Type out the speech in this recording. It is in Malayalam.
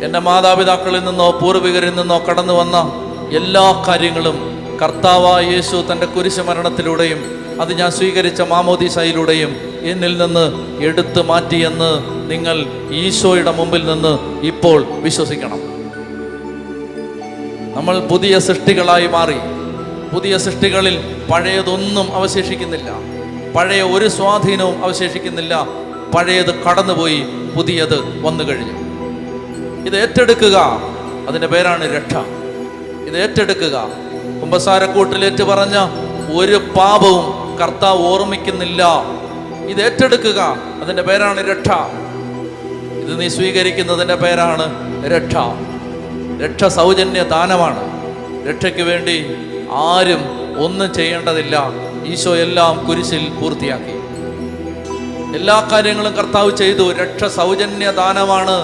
എൻ്റെ മാതാപിതാക്കളിൽ നിന്നോ പൂർവികരിൽ നിന്നോ കടന്നു വന്ന എല്ലാ കാര്യങ്ങളും കർത്താവായ യേശു തൻ്റെ കുരിശ് മരണത്തിലൂടെയും അത് ഞാൻ സ്വീകരിച്ച മാമോദീസയിലൂടെയും എന്നിൽ നിന്ന് എടുത്തു മാറ്റിയെന്ന് നിങ്ങൾ ഈശോയുടെ മുമ്പിൽ നിന്ന് ഇപ്പോൾ വിശ്വസിക്കണം. നമ്മൾ പുതിയ സൃഷ്ടികളായി മാറി. പുതിയ സൃഷ്ടികളിൽ പഴയതൊന്നും അവശേഷിക്കുന്നില്ല. പഴയ ഒരു സ്വാധീനവും അവശേഷിക്കുന്നില്ല. പഴയത് കടന്നുപോയി, പുതിയത് വന്നു കഴിഞ്ഞു. ഇത് ഏറ്റെടുക്കുക, അതിൻ്റെ പേരാണ് രക്ഷ. ഇത് ഏറ്റെടുക്കുക. കുമ്പസാരക്കൂട്ടിലേറ്റ് പറഞ്ഞ ഒരു പാപവും കർത്താവ് ഓർമ്മിക്കുന്നില്ല. ഇത് ഏറ്റെടുക്കുക, അതിൻ്റെ പേരാണ് രക്ഷ. ഇത് നീ സ്വീകരിക്കുന്നതിൻ്റെ പേരാണ് രക്ഷ. രക്ഷ സൗജന്യ ദാനമാണ്. രക്ഷയ്ക്ക് വേണ്ടി ആരും ഒന്നും ചെയ്യേണ്ടതില്ല. ഈശോ എല്ലാം കുരിശിൽ പൂർത്തിയാക്കി. എല്ലാ കാര്യങ്ങളും കർത്താവ് ചെയ്തു. രക്ഷ സൗജന്യ ദാനമാണ്.